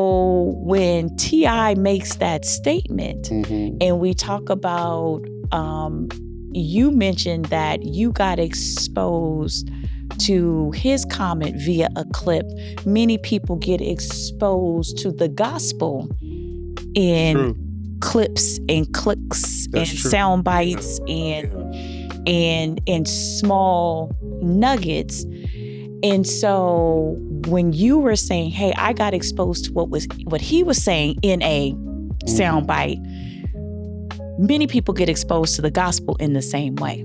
So when T.I. makes that statement, and we talk about, you mentioned that you got exposed to his comment via a clip. Many people get exposed to the gospel in clips and clicks sound bites and small nuggets. And so when you were saying, hey, I got exposed to what he was saying in a sound bite, many people get exposed to the gospel in the same way.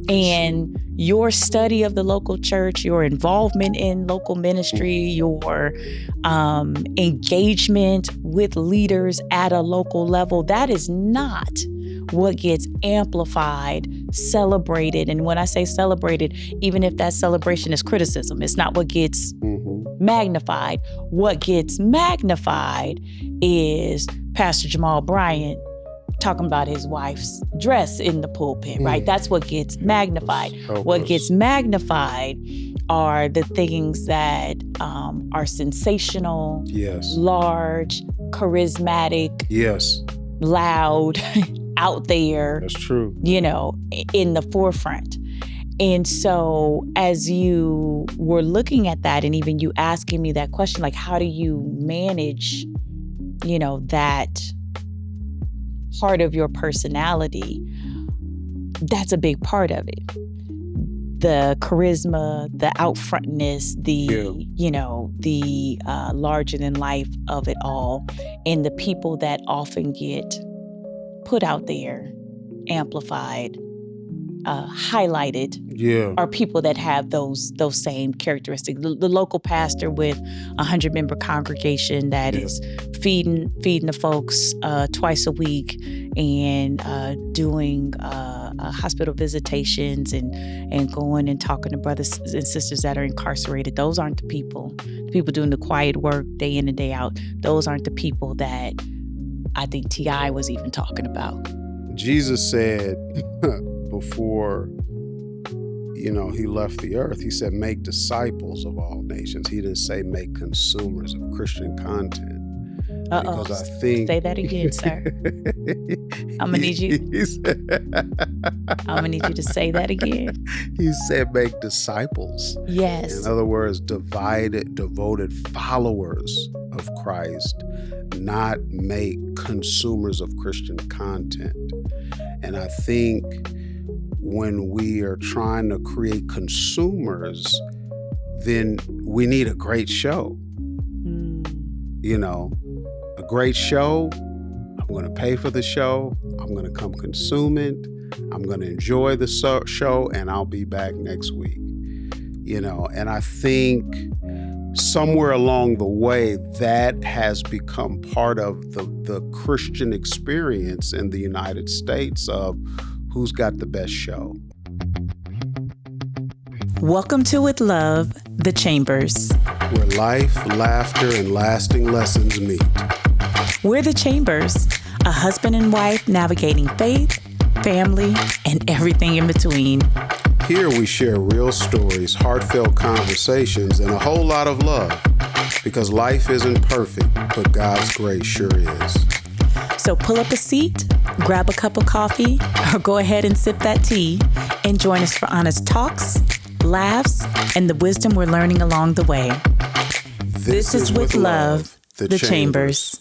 And your study of the local church, your involvement in local ministry, your engagement with leaders at a local level, that is not what gets amplified, celebrated. And when I say celebrated, even if that celebration is criticism, it's not what gets magnified. What gets magnified is Pastor Jamal Bryant talking about his wife's dress in the pulpit, right? That's what gets magnified. What gets magnified are the things that are sensational, large, charismatic, loud, out there. That's true. In the forefront. And so as you were looking at that, and even you asking me that question, like, how do you manage, that part of your personality? That's a big part of it. The charisma, the outfrontness, the larger than life of it all. And the people that often get put out there, amplified, highlighted, are people that have those same characteristics. The local pastor with 100-member congregation that is feeding the folks twice a week and doing hospital visitations and going and talking to brothers and sisters that are incarcerated. Those aren't the people. The people doing the quiet work day in and day out. Those aren't the people that I think T.I. was even talking about. Jesus said before, he left the earth, he said, make disciples of all nations. He didn't say make consumers of Christian content. Because I think... Say that again, sir. I'm going to need you. I'm going to need you to say that again. He said make disciples. Yes. In other words, devoted followers of Christ, not make consumers of Christian content. And I think when we are trying to create consumers, then we need a great show. A great show, I'm going to pay for the show, I'm going to come consume it, I'm going to enjoy the show, and I'll be back next week. And I think somewhere along the way, that has become part of the Christian experience in the United States of who's got the best show. Welcome to With Love, The Chambers. Where life, laughter, and lasting lessons meet. We're The Chambers, a husband and wife navigating faith, family, and everything in between. Here we share real stories, heartfelt conversations, and a whole lot of love. Because life isn't perfect, but God's grace sure is. So pull up a seat, grab a cup of coffee, or go ahead and sip that tea, and join us for honest talks, laughs, and the wisdom we're learning along the way. This is With Love, The Chambers.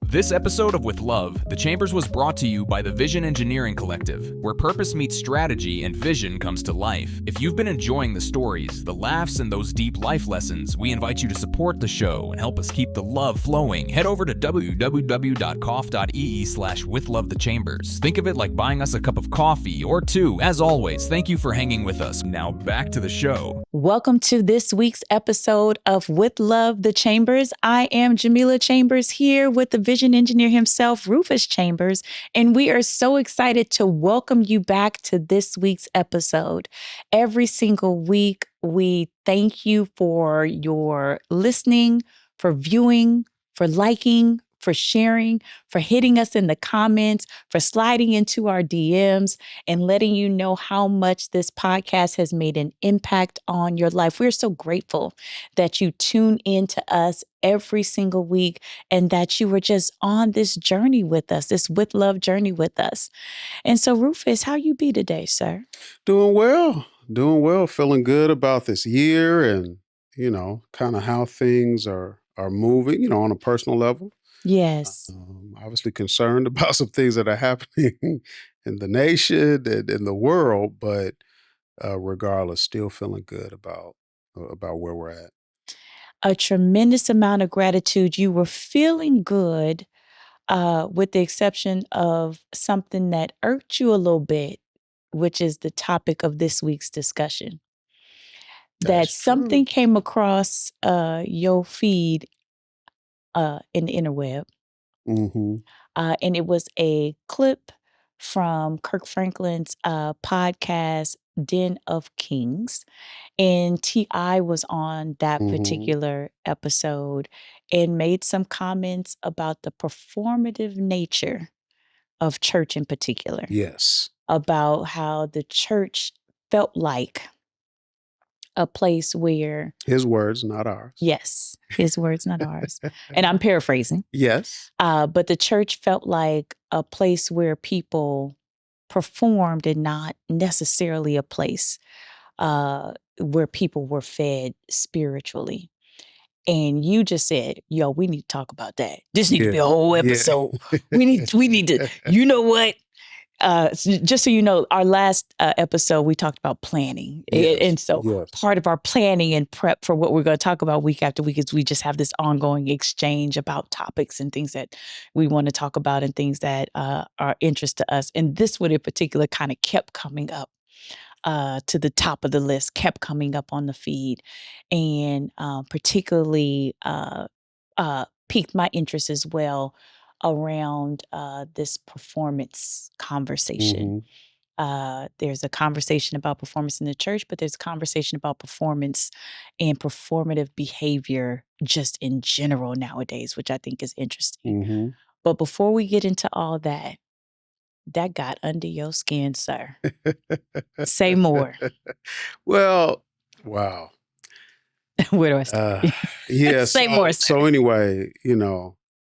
This episode of With Love, The Chambers was brought to you by the Vision Engineering Collective, where purpose meets strategy and vision comes to life. If you've been enjoying the stories, the laughs, and those deep life lessons, we invite you to support the show and help us keep the love flowing. Head over to www.coff.ee/withlovethechambers. Think of it like buying us a cup of coffee or two. As always, thank you for hanging with us. Now back to the show. Welcome to this week's episode of With Love, The Chambers. I am Jamila Chambers here with the Vision Engineer himself, Rufus Chambers, and we are so excited to welcome you back to this week's episode. Every single week, we thank you for your listening, for viewing, for liking, for sharing, for hitting us in the comments, for sliding into our DMs and letting you know how much this podcast has made an impact on your life. We're so grateful that you tune in to us every single week and that you were just on this journey with us, this With Love journey with us. And so, Rufus, how you be today, sir? Doing well, feeling good about this year and, kind of how things are moving, on a personal level. Yes. Obviously concerned about some things that are happening in the nation and in the world, but regardless, still feeling good about where we're at. A tremendous amount of gratitude. You were feeling good, with the exception of something that irked you a little bit, which is the topic of this week's discussion. That something came across your feed in the interweb. Mm-hmm. And it was a clip from Kirk Franklin's podcast, Den of Kings. And T.I. was on that particular episode and made some comments about the performative nature of church in particular. Yes. About how the church felt like a place where... His words, not ours. Yes, his words, not ours. And I'm paraphrasing. Yes. But the church felt like a place where people performed and not necessarily a place where people were fed spiritually. And you just said, yo, we need to talk about that. This needs to be a whole episode. We need to, you know what? Just so you know, our last episode, we talked about planning. Yes. And so part of our planning and prep for what we're going to talk about week after week is we just have this ongoing exchange about topics and things that we want to talk about and things that are interest to us. And this one in particular kind of kept coming up to the top of the list, kept coming up on the feed, and particularly piqued my interest as well around this performance conversation. There's a conversation about performance in the church, but there's a conversation about performance and performative behavior just in general nowadays, which I think is interesting. But before we get into all that got under your skin, sir. Say more. Well, wow. Where do I start? Yes. Say more, sir. So anyway,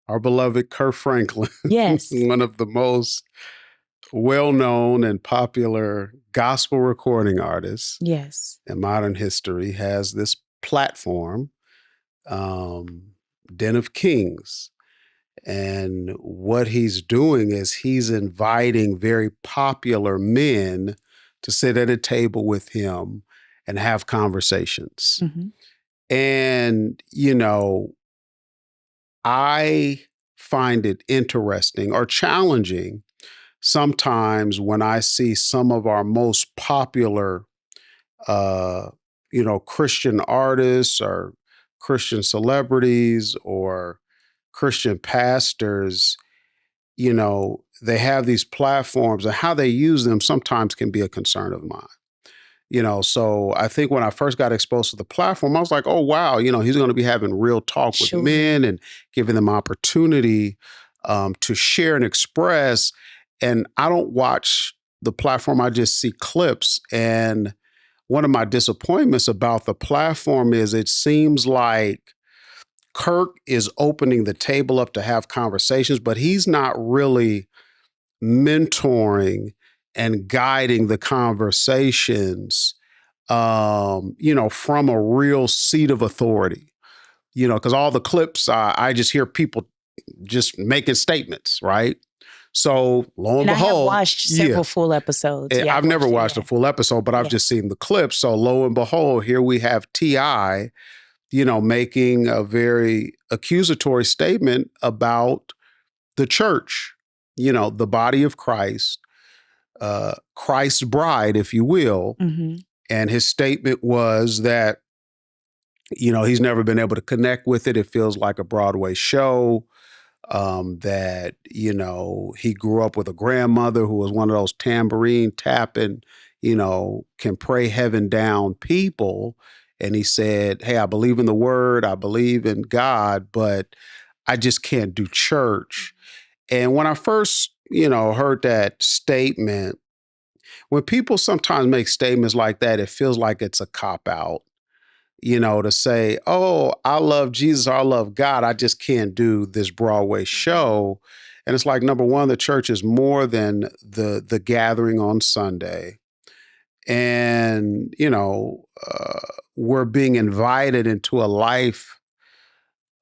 our beloved Kirk Franklin, yes, one of the most well-known and popular gospel recording artists in modern history, has this platform, Den of Kings. And what he's doing is he's inviting very popular men to sit at a table with him and have conversations. And, I find it interesting or challenging sometimes when I see some of our most popular, Christian artists or Christian celebrities or Christian pastors, they have these platforms and how they use them sometimes can be a concern of mine. So I think when I first got exposed to the platform, I was like, oh, wow, he's going to be having real talk with men and giving them opportunity to share and express. And I don't watch the platform. I just see clips. And one of my disappointments about the platform is it seems like Kirk is opening the table up to have conversations, but he's not really mentoring and guiding the conversations, from a real seat of authority, because all the clips, I just hear people just making statements, right? So lo and behold, I have watched several full episodes. Yeah, I've never watched a full episode, but I've just seen the clips. So lo and behold, here we have T.I., making a very accusatory statement about the church, the body of Christ, Christ's bride, if you will. And his statement was that, he's never been able to connect with it. It feels like a Broadway show. That, he grew up with a grandmother who was one of those tambourine tapping, can pray heaven down people. And he said, hey, I believe in the word, I believe in God, but I just can't do church. And when I first, heard that statement, when people sometimes make statements like that, it feels like it's a cop-out, to say, oh, I love Jesus or I love God, I just can't do this Broadway show. And it's like, number one, the church is more than the gathering on Sunday. And, we're being invited into a life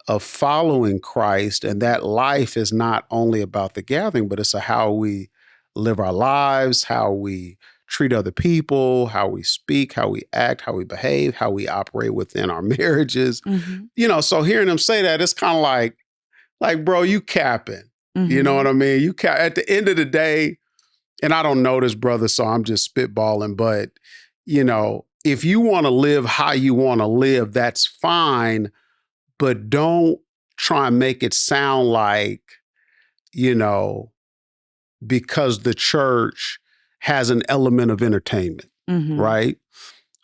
of following Christ. And that life is not only about the gathering, but it's how we live our lives, how we treat other people, how we speak, how we act, how we behave, how we operate within our marriages. Mm-hmm. So hearing them say that, it's kind of like, bro, you capping. Mm-hmm. You know what I mean? At the end of the day, and I don't know this, brother, so I'm just spitballing, but, if you want to live how you want to live, that's fine, but don't try and make it sound like, because the church has an element of entertainment, right?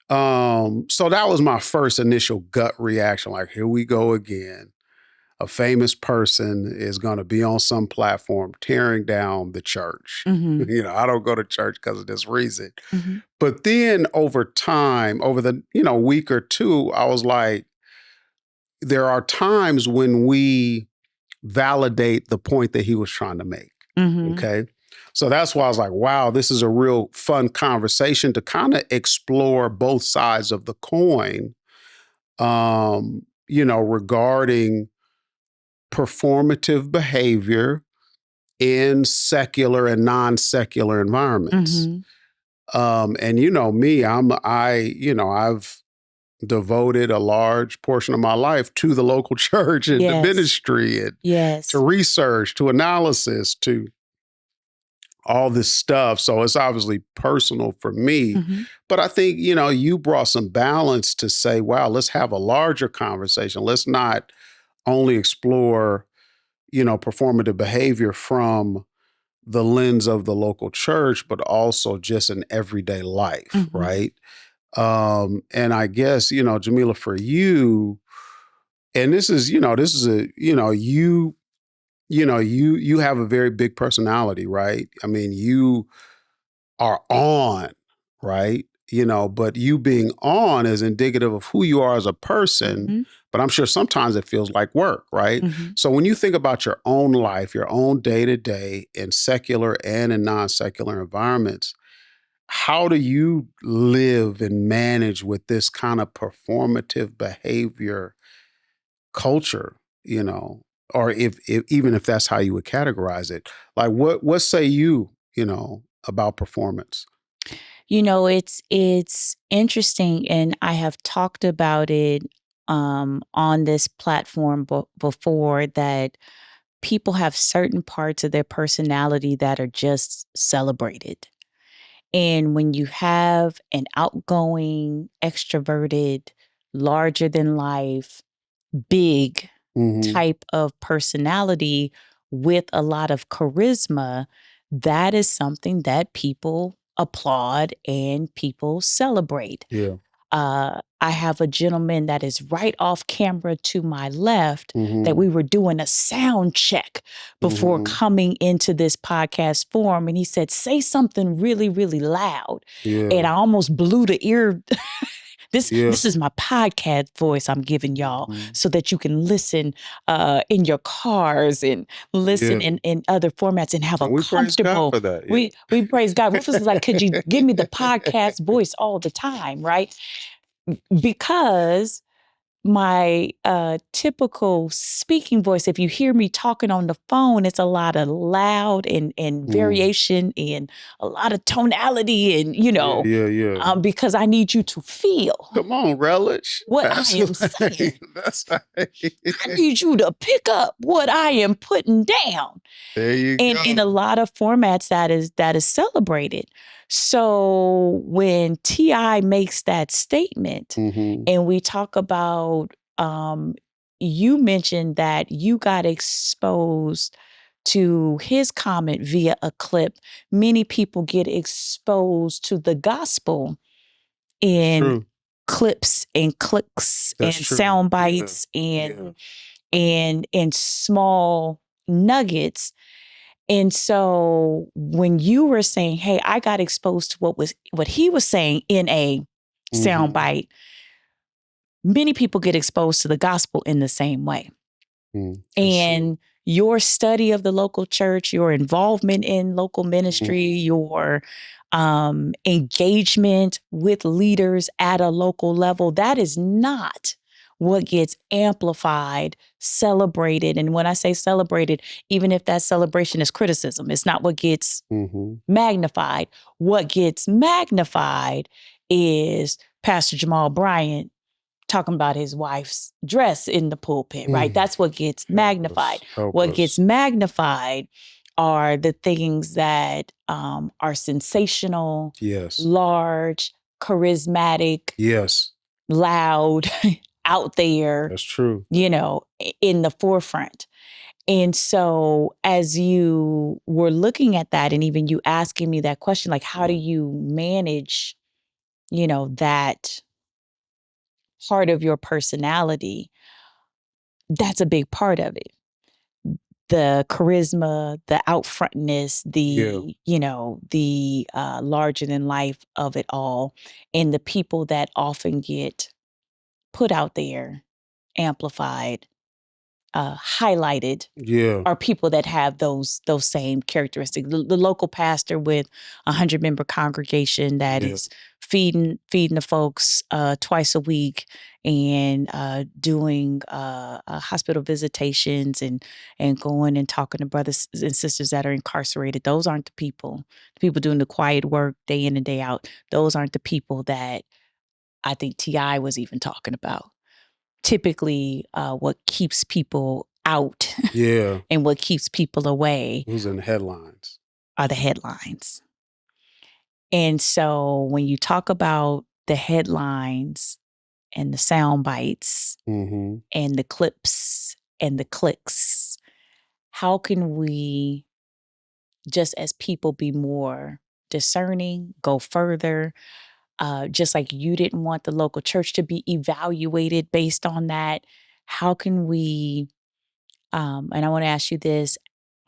So that was my first initial gut reaction, like, here we go again. A famous person is going to be on some platform tearing down the church. Mm-hmm. I don't go to church because of this reason. Mm-hmm. But then over time, over the, week or two, I was like, there are times when we validate the point that he was trying to make. Mm-hmm. Okay. So that's why I was like, wow, this is a real fun conversation to kind of explore both sides of the coin, regarding performative behavior in secular and non-secular environments. Mm-hmm. And me, I've devoted a large portion of my life to the local church and to ministry and to research, to analysis, to all this stuff. So it's obviously personal for me. Mm-hmm. But I think, you brought some balance to say, wow, let's have a larger conversation. Let's not only explore, performative behavior from the lens of the local church, but also just in everyday life, mm-hmm. right? And I guess, Jamila, for you, and this is you have a very big personality, right? I mean, you are on, right? But you being on is indicative of who you are as a person, mm-hmm. but I'm sure sometimes it feels like work, right? Mm-hmm. So when you think about your own life, your own day-to-day in secular and in non-secular environments, how do you live and manage with this kind of performative behavior culture, or if even if that's how you would categorize it? Like what say you, about performance? It's interesting, and I have talked about it on this platform before, that people have certain parts of their personality that are just celebrated. And when you have an outgoing, extroverted, larger than life, big mm-hmm. type of personality with a lot of charisma, that is something that people applaud and people celebrate. Yeah. I have a gentleman that is right off camera to my left, mm-hmm. that we were doing a sound check before mm-hmm. coming into this podcast forum. And he said, say something really, really loud. Yeah. And I almost blew the ear. This is my podcast voice I'm giving y'all, mm-hmm. so that you can listen in your cars and listen in other formats and have a we comfortable. Praise God for that. Yeah. We praise God. Rufus is like, could you give me the podcast voice all the time, right? Because my typical speaking voice, if you hear me talking on the phone, it's a lot of loud and variation and a lot of tonality and, because I need you to feel. Come on, relish. What I am saying. That's right. I need you to pick up what I am putting down. There you go. In a lot of formats that is celebrated. So when T.I. makes that statement, mm-hmm. and we talk about, you mentioned that you got exposed to his comment via a clip. Many people get exposed to the gospel in clips and clicks and sound bites and and in small nuggets. And so when you were saying, hey, I got exposed to what he was saying in a soundbite, many people get exposed to the gospel in the same way. And your study of the local church, your involvement in local ministry, your engagement with leaders at a local level, that is not what gets amplified, celebrated. And when I say celebrated, even if that celebration is criticism, it's not what gets magnified. What gets magnified is Pastor Jamal Bryant talking about his wife's dress in the pulpit, right? That's what gets magnified. What gets magnified are the things that are sensational, large, charismatic, loud, out there. That's true. In the forefront. And so as you were looking at that, and even you asking me that question, like, how do you manage, that part of your personality? That's a big part of it. The charisma, the outfrontness, the larger than life of it all, and the people that often get put out there, amplified, highlighted, are people that have those same characteristics. The local pastor with 100-member congregation that is feeding the folks twice a week and doing hospital visitations and going and talking to brothers and sisters that are incarcerated. Those aren't the people. The people doing the quiet work day in and day out. Those aren't the people that I think T.I. was even talking about. Typically, what keeps people out and what keeps people away, who's in the headlines, are the headlines. And so when you talk about the headlines and the sound bites and the clips and the clicks, how can we just as people be more discerning, go further? Just like you didn't want the local church to be evaluated based on that, how can we, and I want to ask you this,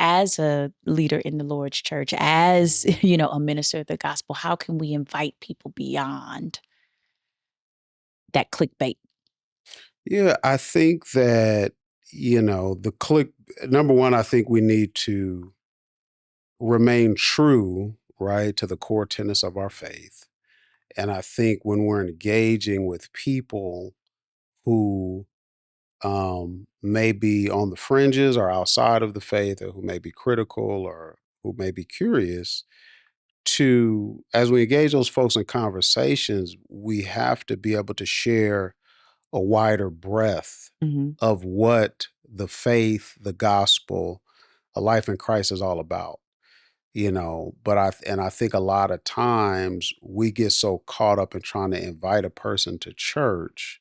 as a leader in the Lord's church, as, a minister of the gospel, how can we invite people beyond that clickbait? Yeah, I think that, number one, I think we need to remain true, right, to the core tenets of our faith. And I think when we're engaging with people who may be on the fringes or outside of the faith, or who may be critical or who may be curious, as we engage those folks in conversations, we have to be able to share a wider breadth of what the faith, the gospel, a life in Christ is all about. But I think a lot of times we get so caught up in trying to invite a person to church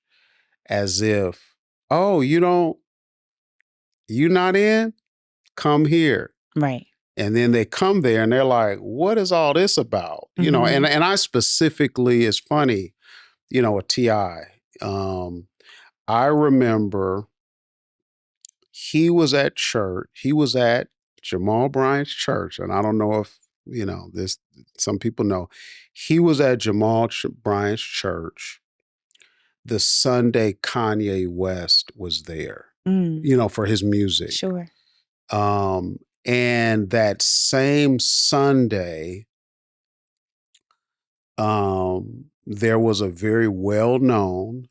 as if, oh, you not in? Come here. Right. And then they come there and they're like, what is all this about? And I specifically, it's funny, with T.I. I remember he was at church. He was at Jamal Bryant's church. And I don't know if, some people know. He was at Jamal Bryant's church the Sunday Kanye West was there, for his music. Sure. And that same Sunday, there was a very well-known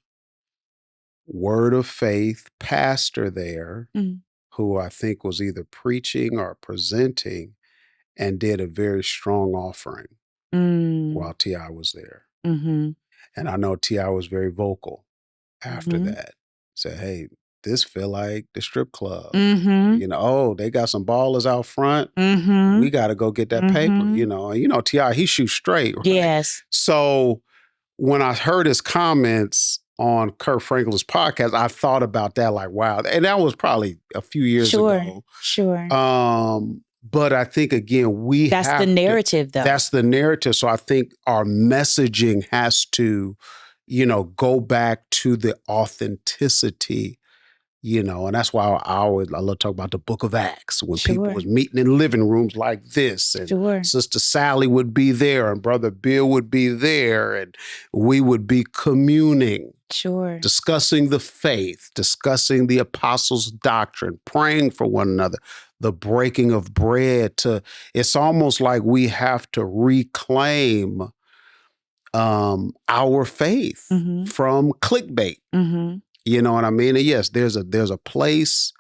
Word of Faith pastor there who I think was either preaching or presenting and did a very strong offering while T.I. was there. And I know T.I. was very vocal after that. Said, hey, this feel like the strip club. Oh, they got some ballers out front. We got to go get that paper, T.I., he shoots straight. Right? Yes. So when I heard his comments on Kirk Franklin's podcast, I thought about that like, wow. And that was probably a few years ago. Sure. But I think, again, that's the narrative, though. That's the narrative. So I think our messaging has to, go back to the authenticity And that's why I love to talk about the Book of Acts, when Sure. people was meeting in living rooms like this, and Sure. Sister Sally would be there, and Brother Bill would be there, and we would be communing, Sure. discussing the faith, discussing the apostles' doctrine, praying for one another, the breaking of bread. It's almost like we have to reclaim our faith Mm-hmm. from clickbait. Mm-hmm. You know what I mean? And yes, there's a place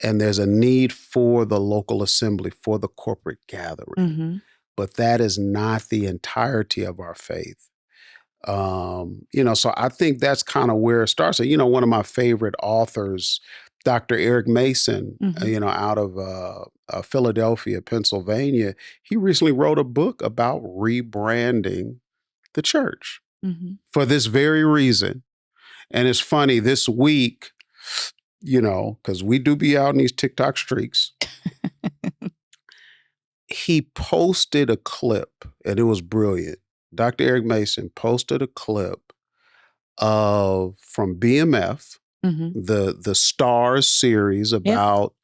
and there's a need for the local assembly, for the corporate gathering. Mm-hmm. But that is not the entirety of our faith. So I think that's kind of where it starts. One of my favorite authors, Dr. Eric Mason, Mm-hmm. Out of Philadelphia, Pennsylvania, he recently wrote a book about rebranding the church Mm-hmm. for this very reason. And it's funny, this week, because we do be out in these TikTok streaks, he posted a clip, and it was brilliant. Dr. Eric Mason posted a clip from BMF, Mm-hmm. the Stars series about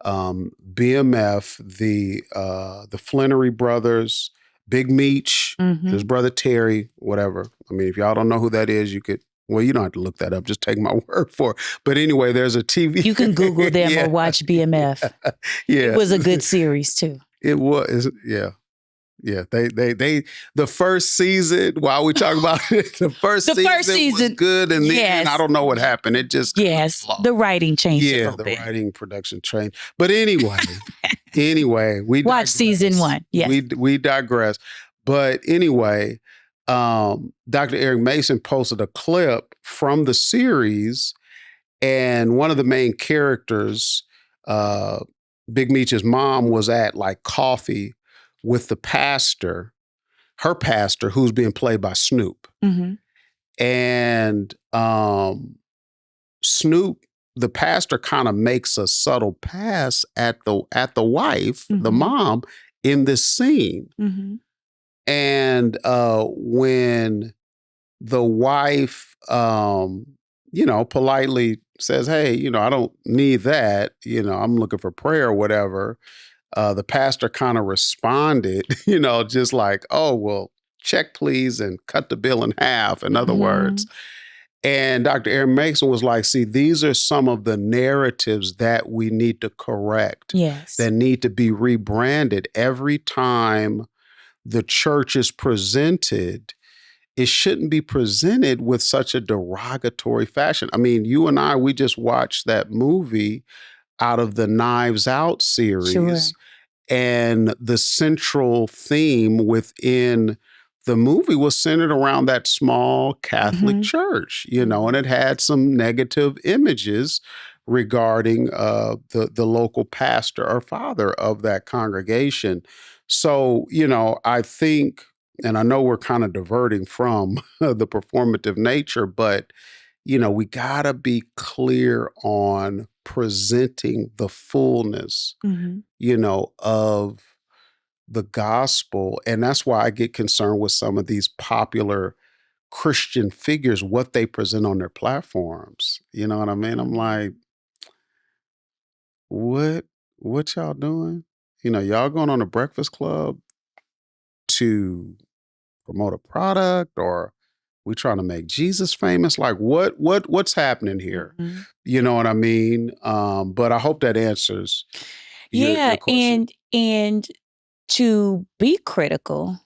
BMF, the Flannery brothers, Big Meech, Mm-hmm. his brother Terry, whatever. I mean, if y'all don't know who that is, you don't have to look that up. Just take my word for it. But anyway, there's a TV. You can Google them or watch BMF. Yeah. It was a good series too. It was, yeah. Yeah, they the first season, while we talk about it, the first season was good, and then I don't know what happened. It just the writing changed a little bit. Writing production changed. But anyway, we watch digress. season 1. Yes. We digress. But anyway, Dr. Eric Mason posted a clip from the series, and one of the main characters, Big Meech's mom, was at like coffee with the pastor, her pastor, who's being played by Snoop. Mm-hmm. And Snoop, the pastor, kind of makes a subtle pass at the wife, Mm-hmm. the mom, in this scene. Mm-hmm. And when the wife, politely says, "Hey, I don't need that. I'm looking for prayer or whatever." The pastor kind of responded, just like, "Oh, well, check please and cut the bill in half," in other words. And Dr. Aaron Mason was like, see, these are some of the narratives that we need to correct, that need to be rebranded. Every time the church is presented, it shouldn't be presented with such a derogatory fashion. I mean, you and I, we just watched that movie out of the Knives Out series. Sure. And the central theme within the movie was centered around that small Catholic church, and it had some negative images regarding the local pastor or father of that congregation. So, I think, and I know we're kind of diverting from the performative nature, but, we gotta be clear on presenting the fullness, of the gospel. And that's why I get concerned with some of these popular Christian figures, what they present on their platforms. You know what I mean? I'm like, what y'all doing? Y'all going on a Breakfast Club to promote a product, or we trying to make Jesus famous? Like what's happening here? You know what I mean? But I hope that answers your question. And to be critical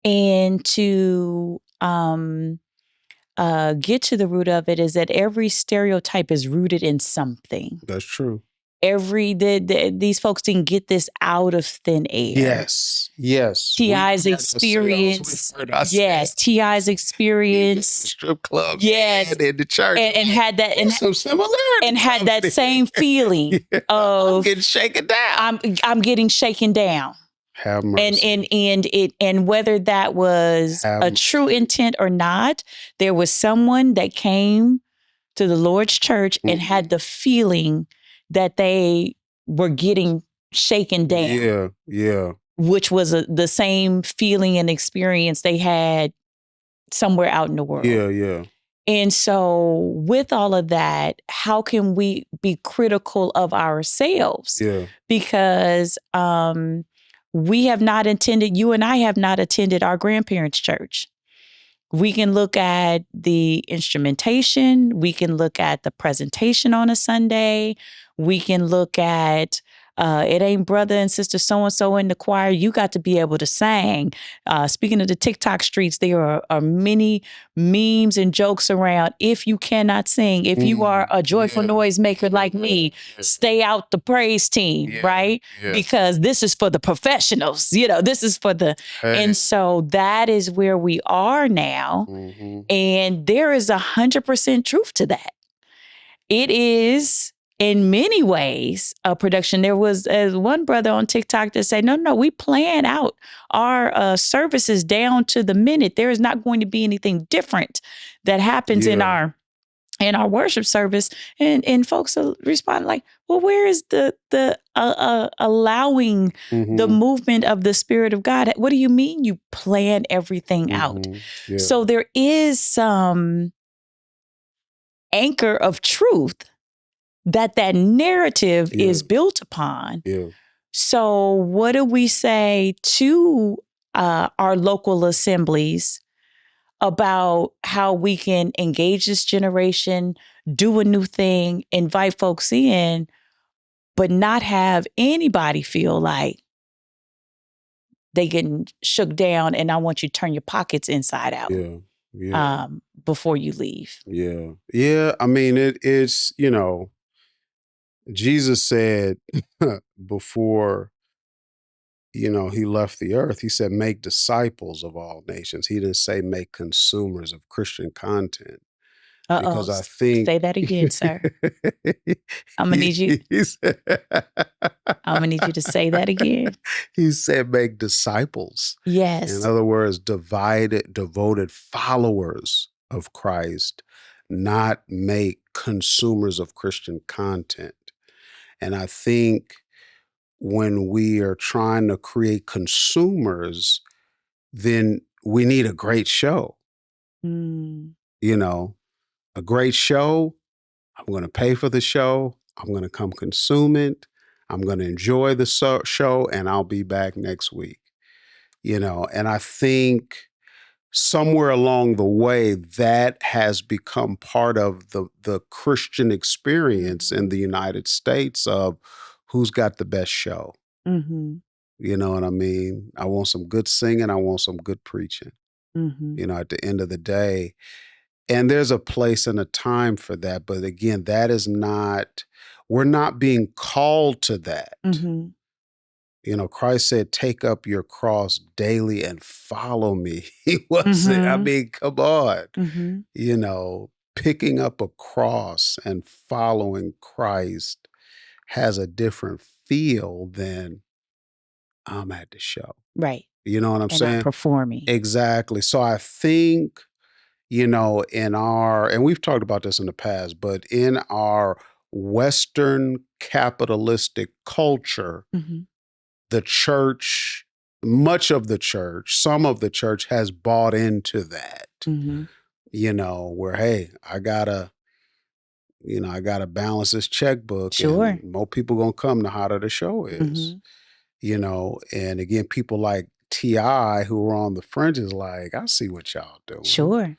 and to get to the root of it is that every stereotype is rooted in something. That's true. These folks didn't get this out of thin air. Yes. T.I.'s experience. T.I.'s experience. Strip clubs. Yes. And in the church. And had that. And some similarities. And had that same feeling of I'm getting shaken down. I'm getting shaken down. Have mercy. And whether that was a true intent or not, there was someone that came to the Lord's church and had the feeling that they were getting shaken down. Yeah. Which was the same feeling and experience they had somewhere out in the world. Yeah. And so with all of that, how can we be critical of ourselves? Yeah. Because we have not attended, you and I have not attended our grandparents' church. We can look at the instrumentation. We can look at the presentation on a Sunday. We can look at it ain't brother and sister so-and-so in the choir. You got to be able to sing. Speaking of the TikTok streets, there are many memes and jokes around. If you cannot sing, if you are a joyful noise maker like me, stay out the praise team, right? Yeah. Because this is for the professionals. This is for the... Hey. And so that is where we are now. Mm-hmm. And there is 100% truth to that. It is... in many ways, a production. There was one brother on TikTok that said, no, we plan out our services down to the minute. There is not going to be anything different that happens in our worship service. And folks are responding like, well, where is the allowing the movement of the Spirit of God? What do you mean you plan everything out? Yeah. So there is some anchor of truth that narrative is built upon. Yeah. So what do we say to our local assemblies about how we can engage this generation, do a new thing, invite folks in, but not have anybody feel like they getting shook down and I want you to turn your pockets inside out before you leave? Yeah. Yeah. I mean, it's, Jesus said before, he left the earth, he said, make disciples of all nations. He didn't say make consumers of Christian content. Because I think... Say that again, sir. I'm going to need you. I'm going to need you to say that again. He said make disciples. Yes. In other words, devoted followers of Christ, not make consumers of Christian content. And I think when we are trying to create consumers, then we need a great show. A great show. I'm going to pay for the show. I'm going to come consume it. I'm going to enjoy the show, and I'll be back next week. And I think somewhere along the way, that has become part of the Christian experience in the United States of who's got the best show. Mm-hmm. You know what I mean? I want some good singing. I want some good preaching. Mm-hmm. At the end of the day. And there's a place and a time for that. But again, that is not, we're not being called to that. Mm-hmm. Christ said, take up your cross daily and follow me. He wasn't, I mean, come on. Mm-hmm. Picking up a cross and following Christ has a different feel than I'm at the show. Right. You know what I'm saying? I'm performing. Exactly. So I think, in our, and we've talked about this in the past, but in our Western capitalistic culture, the church, much of the church, some of the church has bought into that, where, hey, I gotta balance this checkbook. Sure. And more people gonna come the hotter the show is, and again, people like T.I. who are on the fringes, like, I see what y'all doing. Sure.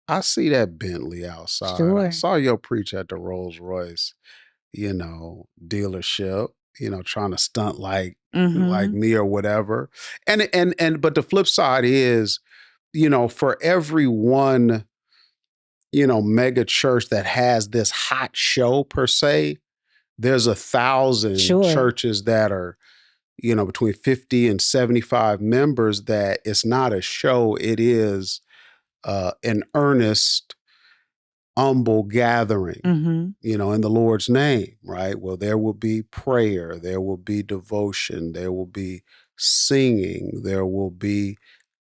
I see that Bentley outside. Sure. I saw your preach at the Rolls Royce, dealership, trying to stunt like me or whatever. And but the flip side is, for every one, mega church that has this hot show per se, there's 1,000 churches that are, between 50 and 75 members that it's not a show. It is an earnest, humble gathering, in the Lord's name, right? Well, there will be prayer, there will be devotion, there will be singing, there will be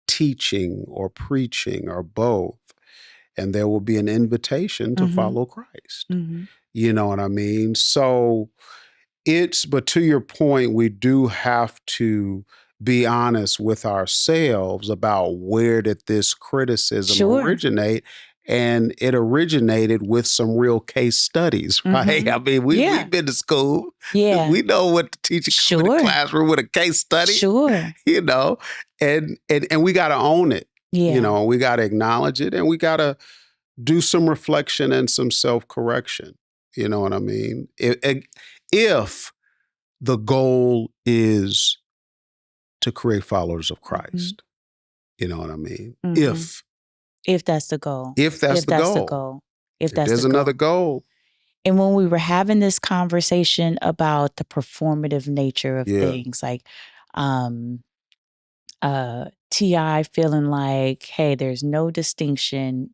teaching or preaching or both, and there will be an invitation to follow Christ. You know what I mean? So but to your point, we do have to be honest with ourselves about where did this criticism originate. And it originated with some real case studies, right? I mean, we've been to school. Yeah. We know what the teacher comes in the classroom with a case study. You know, and we got to own it. Yeah. You know, we got to acknowledge it, and we got to do some reflection and some self-correction. You know what I mean? If the goal is to create followers of Christ, you know what I mean? If that's the goal. If that's the goal. If there's another goal. And when we were having this conversation about the performative nature of things, like T.I. feeling like, hey, there's no distinction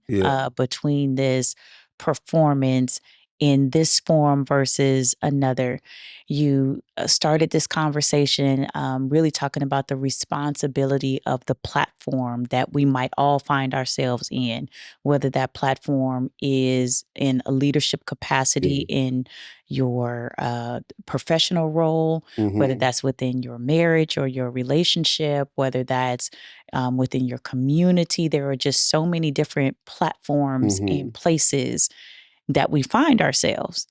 between this performance in this form versus another. You started this conversation really talking about the responsibility of the platform that we might all find ourselves in, whether that platform is in a leadership capacity in your professional role, whether that's within your marriage or your relationship, whether that's within your community. There are just so many different platforms and places that we find ourselves.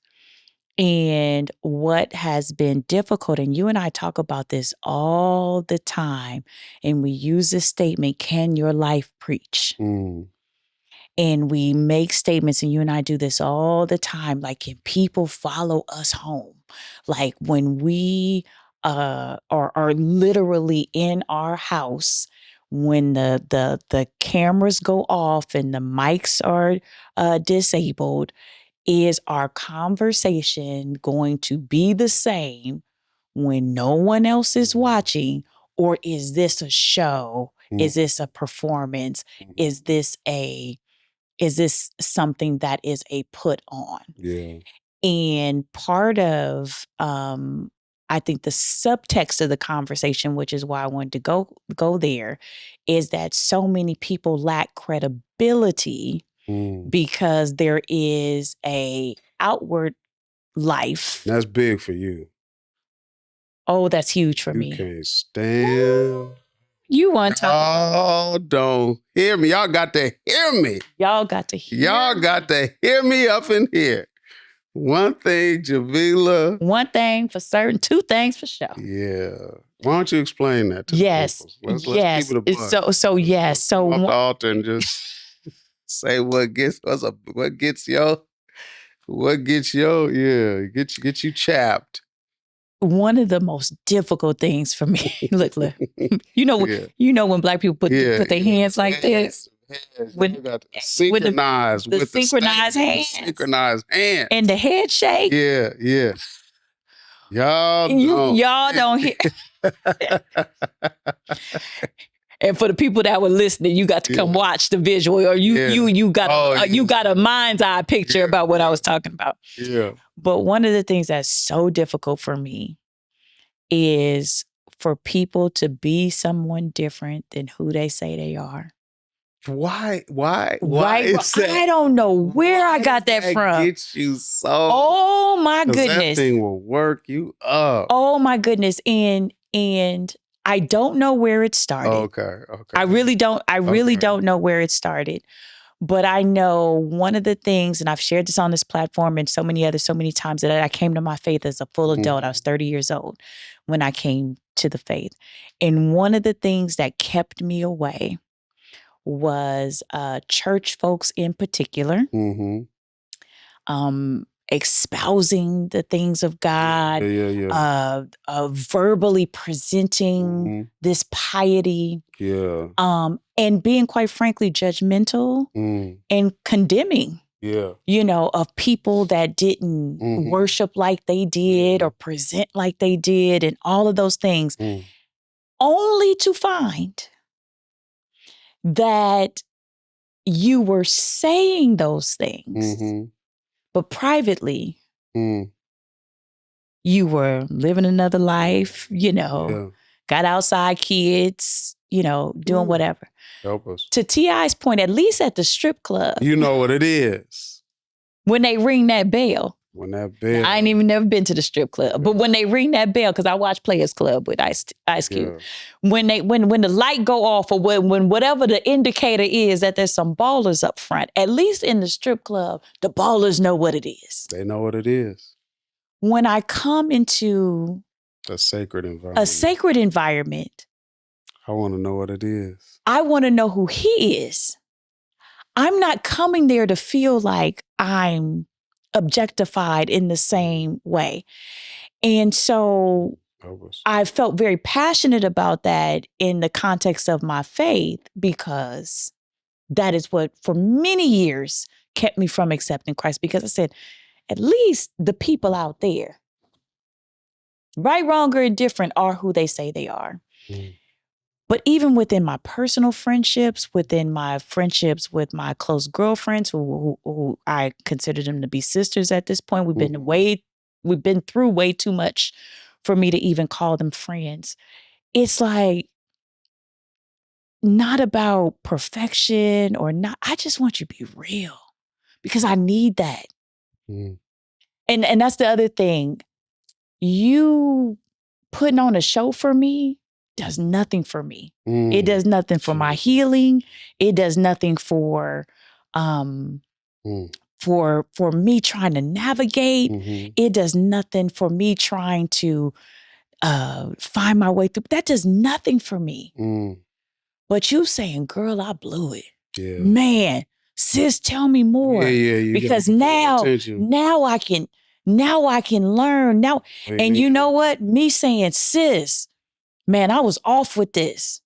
And what has been difficult, and you and I talk about this all the time, and we use this statement, can your life preach? And we make statements, and you and I do this all the time, like, can people follow us home? Like when we are literally in our house, when the cameras go off and the mics are disabled, is our conversation going to be the same when no one else is watching? Or is this a show? Is this a performance? Is this something that is a put on? Yeah. And part of, I think the subtext of the conversation, which is why I wanted to go there, is that so many people lack credibility because there is a outward life. That's big for you. Oh, that's huge for me. You can't stand. You want to talk? Oh, don't hear me. Y'all got to hear me. Y'all got to hear. Y'all got to hear me up in here. One thing, Jamila. One thing for certain, two things for sure. Yeah. Why don't you explain that to the people? Let's keep it a buck. So yes. So off the altar and just say what gets you chapped. One of the most difficult things for me, look, you know when Black people put their hands like this, synchronized with the synchronized hands, and the head shake. Yeah. Y'all don't hear. And for the people that were listening, you got to come watch the visual, or you got a mind's eye picture about what I was talking about. Yeah. But one of the things that's so difficult for me is for people to be someone different than who they say they are. Why is that? I don't know where I got that from. Gets you so. Oh my goodness. That thing will work you up. Oh my goodness. And I don't know where it started. Okay. I really don't know where it started. But I know one of the things, and I've shared this on this platform and so many times, that I came to my faith as a full adult. I was 30 years old when I came to the faith. And one of the things that kept me away was church folks in particular, espousing the things of God, verbally presenting this piety, and being, quite frankly, judgmental and condemning, of people that didn't worship like they did or present like they did, and all of those things, only to find that you were saying those things, but privately, you were living another life, got outside kids, doing whatever. Help us. To T.I.'s point, at least at the strip club. You know what it is. When they ring that bell. When that bell. I ain't even never been to the strip club, but when they ring that bell, because I watch Players Club with Ice Cube, when the light go off or when whatever the indicator is that there's some ballers up front, at least in the strip club, the ballers know what it is. They know what it is. When I come into a sacred environment, I want to know what it is. I want to know who he is. I'm not coming there to feel like I'm objectified in the same way. And so I felt very passionate about that in the context of my faith, because that is what for many years kept me from accepting Christ. Because I said, at least the people out there, right, wrong, or indifferent, are who they say they are. Mm. But even within my personal friendships, within my friendships with my close girlfriends, who I consider them to be sisters at this point, we've been through way too much for me to even call them friends. It's like not about perfection or not. I just want you to be real, because I need that. Mm. And that's the other thing. You putting on a show for me does nothing for me. Mm. It does nothing for my healing. It does nothing for me trying to navigate. Mm-hmm. It does nothing for me trying to find my way through. That does nothing for me. Mm. But you saying, girl, I blew it. Yeah. Man, sis, tell me more. Yeah, because now I can learn. Now, and you know what? Me saying, sis, man, I was off with this.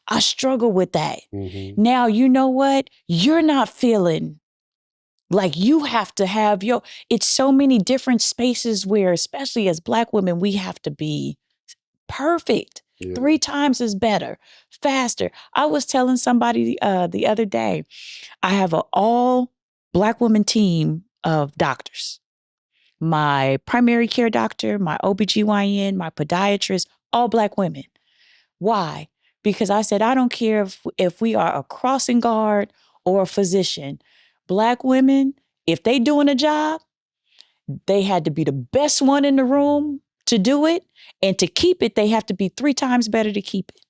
I struggle with that. Mm-hmm. Now, you know what? You're not feeling like you have to have it's so many different spaces where, especially as Black women, we have to be perfect. Yeah. 3 times is better, faster. I was telling somebody the other day, I have an all Black woman team of doctors. My primary care doctor, my OBGYN, my podiatrist, all Black women. Why? Because I said, I don't care if we are a crossing guard or a physician. Black women, if they doing a job, they had to be the best one in the room to do it. And to keep it, they have to be 3 times better to keep it.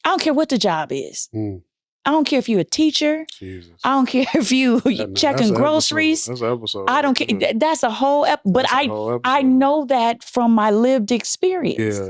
I don't care what the job is. Mm. I don't care if you're a teacher. Jesus. I don't care if you checking groceries. That's an episode. I don't care. That's a whole episode. But I know that from my lived experience.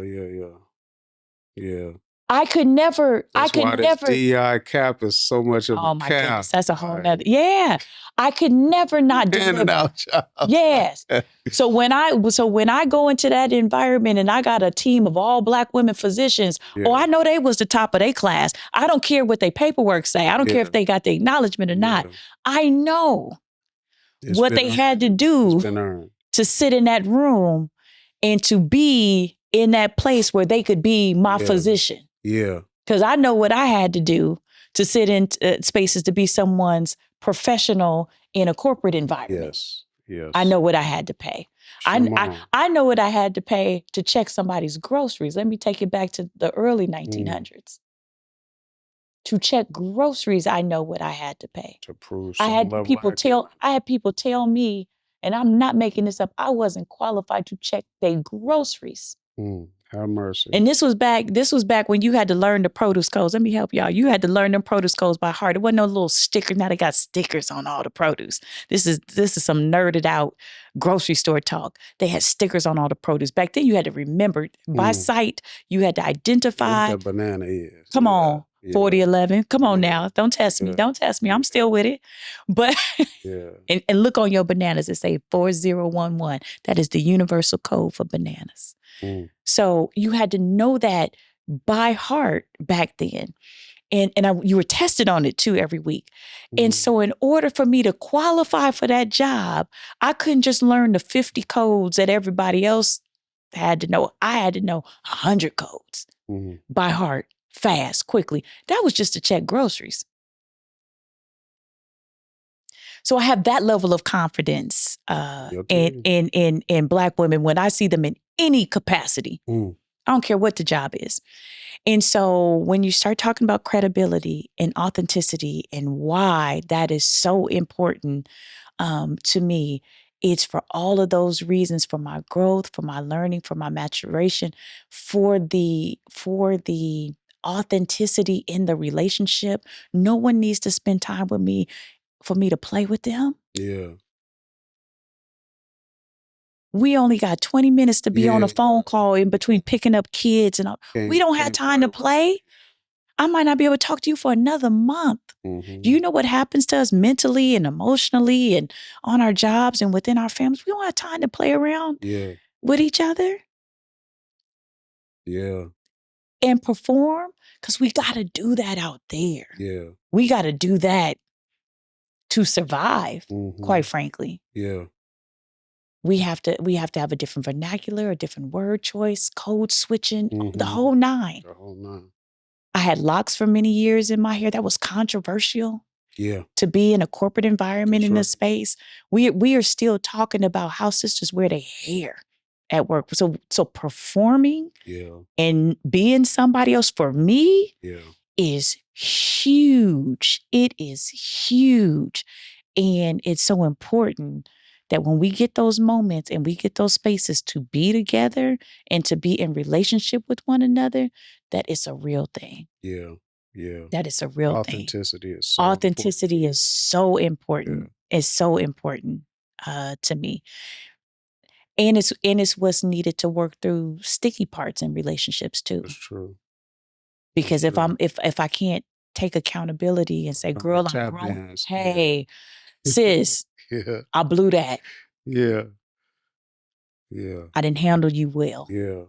Yeah. I could never. This DEI cap is so much of a cap. Oh my goodness, that's a whole nother. Yeah, I could never not do it. Out jobs. Yes. So when I go into that environment and I got a team of all Black women physicians, I know they was the top of their class. I don't care what their paperwork say. I don't care if they got the acknowledgement or not. I know what they had to do to sit in that room and to be in that place where they could be my physician. Yeah. Because I know what I had to do to sit in spaces to be someone's professional in a corporate environment. Yes. I know what I had to pay. I know what I had to pay to check somebody's groceries. Let me take it back to the early 1900s. To check groceries, I know what I had to pay. To prove I had people tell me, and I'm not making this up, I wasn't qualified to check their groceries. Have mercy. And this was back when you had to learn the produce codes. Let me help y'all. You had to learn them produce codes by heart. It wasn't no little sticker. Now they got stickers on all the produce. This is some nerded out grocery store talk. They had stickers on all the produce. Back then you had to remember by sight. You had to identify. What that banana is. Come on. 4011. Come on now. Don't test me. Don't test me. I'm still with it. But and look on your bananas. It say 4011. That is the universal code for bananas. So you had to know that by heart back then. And you were tested on it too every week. And so in order for me to qualify for that job, I couldn't just learn the 50 codes that everybody else had to know. I had to know 100 codes by heart, fast, quickly. That was just to check groceries. So I have that level of confidence in Black women when I see them in any capacity. I don't care what the job is. And so when you start talking about credibility and authenticity and why that is so important to me, It's for all of those reasons, for my growth, for my learning, for my maturation, for the authenticity in the relationship. No one needs to spend time with me for me to play with them. Yeah. We only got 20 minutes to be on a phone call in between picking up kids and all. We don't have time to play. I might not be able to talk to you for another month. Do you know what happens to us mentally and emotionally and on our jobs and within our families? We don't have time to play around with each other. Yeah. And perform, because we got to do that out there. Yeah. We got to do that to survive, quite frankly. Yeah. We have to have a different vernacular, a different word choice, code switching, the whole nine. The whole nine. I had locks for many years in my hair. That was controversial. Yeah. To be in a corporate environment in this space. We are still talking about how sisters wear their hair at work. So performing and being somebody else for me is huge. It is huge. And it's so important that when we get those moments and we get those spaces to be together and to be in relationship with one another, that it's a real thing. Yeah. Yeah. That is a real Authenticity thing. is so Authenticity important. is so important. Yeah. It's so important to me. And it's what's needed to work through sticky parts in relationships too. That's true. Because if I can't take accountability and say, girl, I'm grown. Hey, sis, I blew that. Yeah. Yeah. I didn't handle you well. Yeah.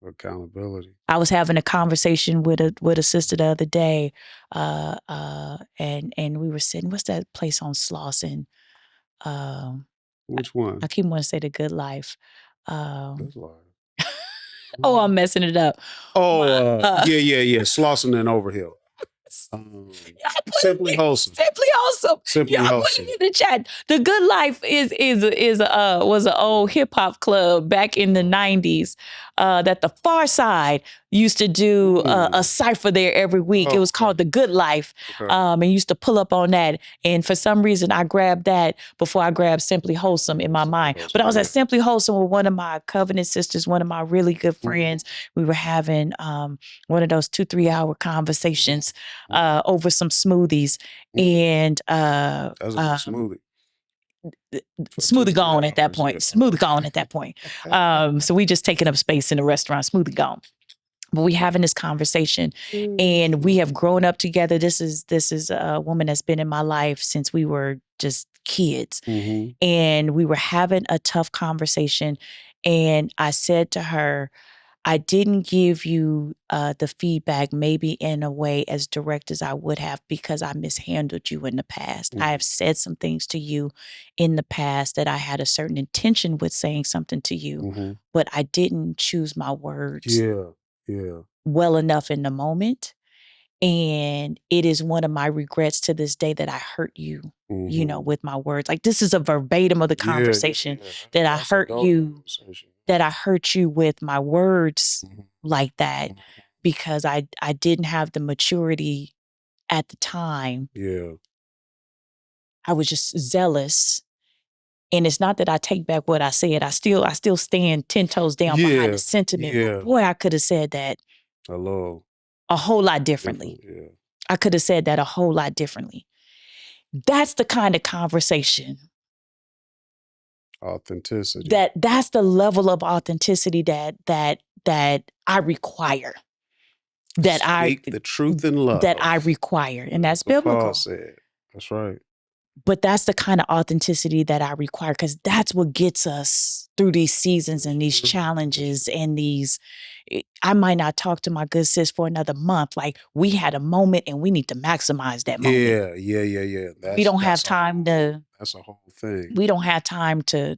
Accountability. I was having a conversation with a sister the other day, and we were sitting. What's that place on Slauson? Which one? I keep wanting to say The Good Life. Good Life. Oh, I'm messing it up. Yeah. Slauson and Overhill. Simply Wholesome. Simply Wholesome. Simply Wholesome. Put it in the chat. The Good Life was an old hip hop club back in the 90s that the Far Side used to do a cipher there every week. It was called The Good Life, and used to pull up on that. And for some reason, I grabbed that before I grabbed Simply Wholesome in my mind. But I was at Simply Wholesome with one of my covenant sisters, one of my really good friends. We were having one of those 2-3 hour conversations over some smoothies, and that was a smoothie. Smoothie gone at that point. Smoothie gone at that point. So we just taking up space in the restaurant. Smoothie gone. But we having this conversation, and we have grown up together. This is a woman that's been in my life since we were just kids, and we were having a tough conversation. And I said to her, I didn't give you the feedback maybe in a way as direct as I would have because I mishandled you in the past. I have said some things to you in the past that I had a certain intention with saying something to you, but I didn't choose my words well enough in the moment. And it is one of my regrets to this day that I hurt you, you know, with my words. Like, this is a verbatim of the conversation that I hurt you. That I hurt you with my words like that because I didn't have the maturity at the time. Yeah. I was just zealous. And it's not that I take back what I said. I still stand 10 toes down behind the sentiment. But boy, I could have said that a whole lot differently. Yeah. I could have said that a whole lot differently. That's the kind of conversation. Authenticity. That's the level of authenticity that I require. Speak the truth in love. That I require. And that's biblical. Paul said. That's right. But that's the kind of authenticity that I require, because that's what gets us through these seasons and these challenges and these. I might not talk to my good sis for another month. Like, we had a moment and we need to maximize that moment. Yeah. We don't have time to. That's a whole thing. We don't have time to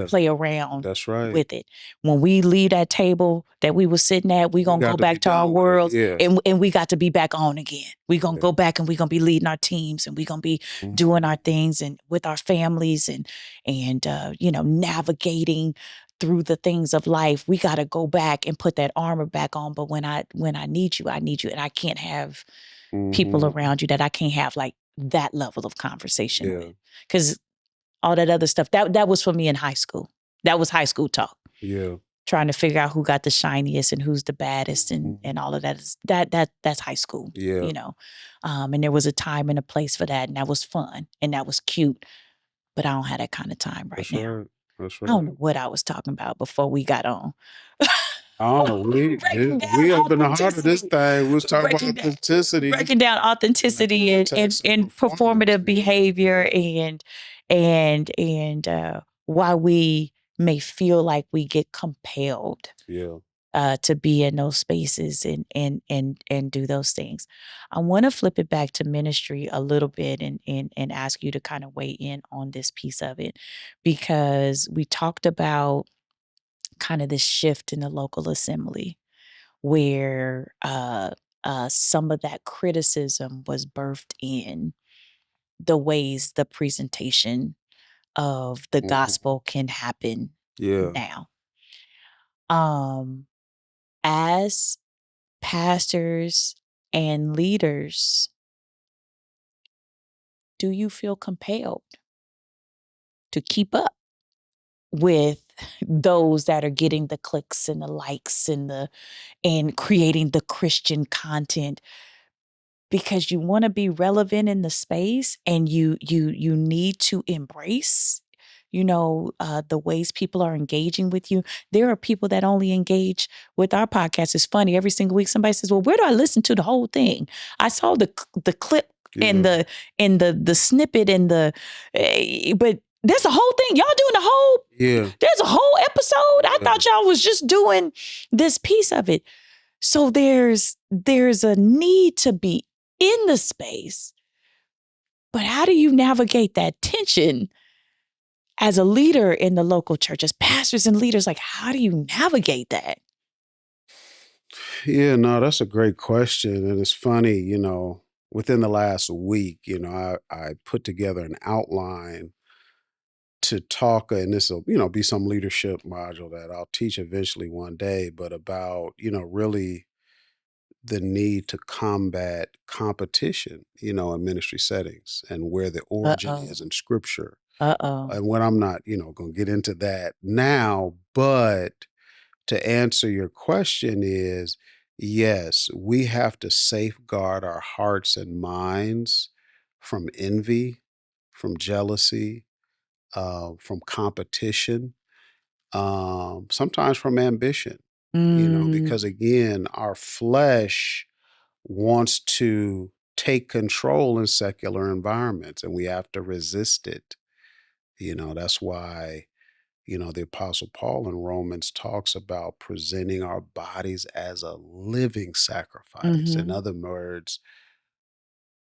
play around with it. When we leave that table that we were sitting at, we're going to go back to our world and we got to be back on again. We're going to go back and we're going to be leading our teams and we're going to be doing our things and with our families and you know, navigating through the things of life. We got to go back and put that armor back on. But when I need you, I need you. And I can't have people around you that I can't have like that level of conversation with. Because all that other stuff. That was for me in high school. That was high school talk. Yeah. Trying to figure out who got the shiniest and who's the baddest and all of that. That's high school. Yeah. You know. And there was a time and a place for that, and that was fun and that was cute. But I don't have that kind of time right now. Right. That's right. I don't know what I was talking about before we got on. Oh, we up in the heart of this thing. We was talking about authenticity. Breaking down authenticity and performative behavior and why we may feel like we get compelled to be in those spaces and do those things. I want to flip it back to ministry a little bit and ask you to kind of weigh in on this piece of it, because we talked about kind of this shift in the local assembly where some of that criticism was birthed in the ways the presentation of the gospel can happen now. As pastors and leaders, do you feel compelled to keep up with those that are getting the clicks and the likes and creating the Christian content, because you want to be relevant in the space and you need to embrace, the ways people are engaging with you? There are people that only engage with our podcast. It's funny. Every single week somebody says, well, where do I listen to the whole thing? I saw the clip and the snippet and but there's a whole thing. Y'all doing the whole, there's a whole episode. I thought y'all was just doing this piece of it. So there's a need to be in the space, but how do you navigate that tension as a leader in the local church, as pastors and leaders? Like, how do you navigate that? Yeah, no, that's a great question. And it's funny, within the last week, I put together an outline to talk, and this will, be some leadership module that I'll teach eventually one day, but about, really the need to combat competition, in ministry settings and where the origin is in scripture. And when I'm not, going to get into that now, but to answer your question is, yes, we have to safeguard our hearts and minds from envy, from jealousy, from competition, sometimes from ambition, because again, our flesh wants to take control in secular environments and we have to resist it. That's why, the Apostle Paul in Romans talks about presenting our bodies as a living sacrifice. In other words,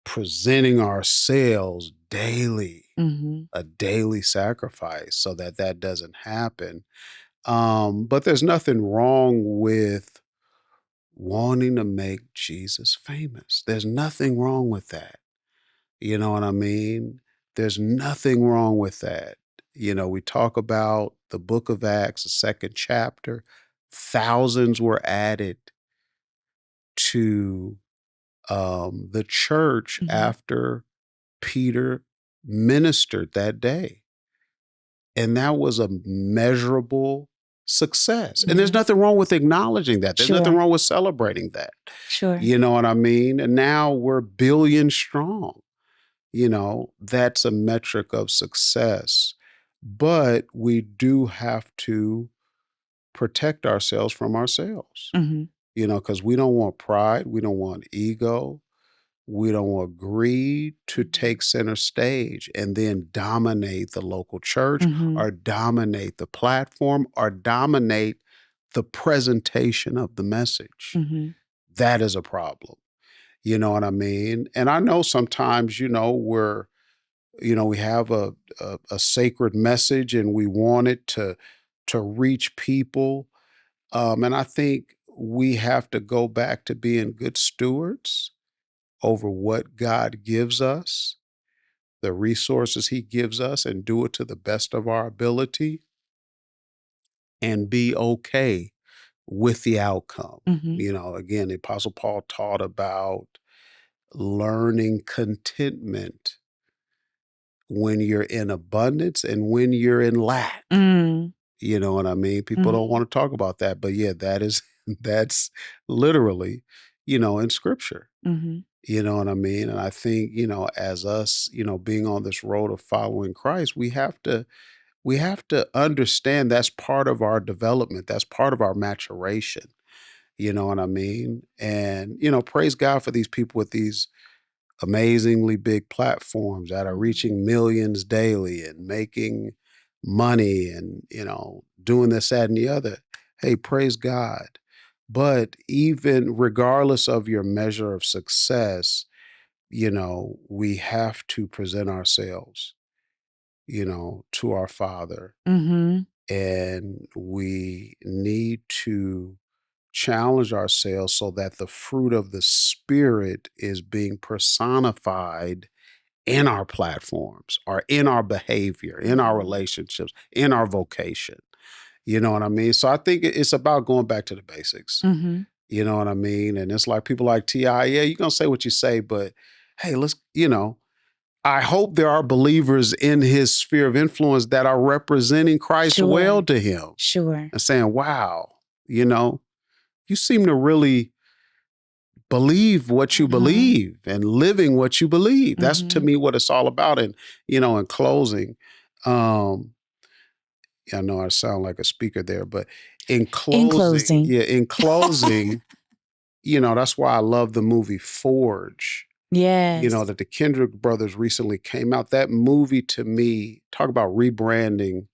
presenting ourselves daily, a daily sacrifice, so that doesn't happen. But there's nothing wrong with wanting to make Jesus famous. There's nothing wrong with that. You know what I mean? There's nothing wrong with that. We talk about the book of Acts, the second chapter, thousands were added to the church after Peter ministered that day. And that was a measurable success. And there's nothing wrong with acknowledging that. There's nothing wrong with celebrating that. Sure. You know what I mean? And now we're billion strong. That's a metric of success. But we do have to protect ourselves from ourselves, because we don't want pride. We don't want ego. We don't want greed to take center stage and then dominate the local church or dominate the platform or dominate the presentation of the message. That is a problem. You know what I mean? And I know sometimes, we're, we have a sacred message and we want it to reach people. And I think we have to go back to being good stewards over what God gives us, the resources he gives us, and do it to the best of our ability and be okay with the outcome. Again, the Apostle Paul taught about learning contentment when you're in abundance and when you're in lack. You know what I mean? People don't want to talk about that, but yeah, that's literally, in scripture. You know what I mean? And I think, as us, being on this road of following Christ, we have to understand that's part of our development. That's part of our maturation. You know what I mean? And, praise God for these people with these amazingly big platforms that are reaching millions daily and making money and, doing this, that, and the other. Hey, praise God. But even regardless of your measure of success, we have to present ourselves, to our Father. And we need to challenge ourselves so that the fruit of the Spirit is being personified in our platforms or in our behavior, in our relationships, in our vocation. You know what I mean? So I think it's about going back to the basics. You know what I mean? And it's like people like T.I., yeah, you're going to say what you say, but hey, let's, I hope there are believers in his sphere of influence that are representing Christ well to him. Sure. And saying, wow, you seem to really believe what you believe and living what you believe. That's to me what it's all about. And, in closing, I know I sound like a speaker there, but in closing, that's why I love the movie Forge. Yes. That the Kendrick brothers recently came out. That movie to me, talk about rebranding,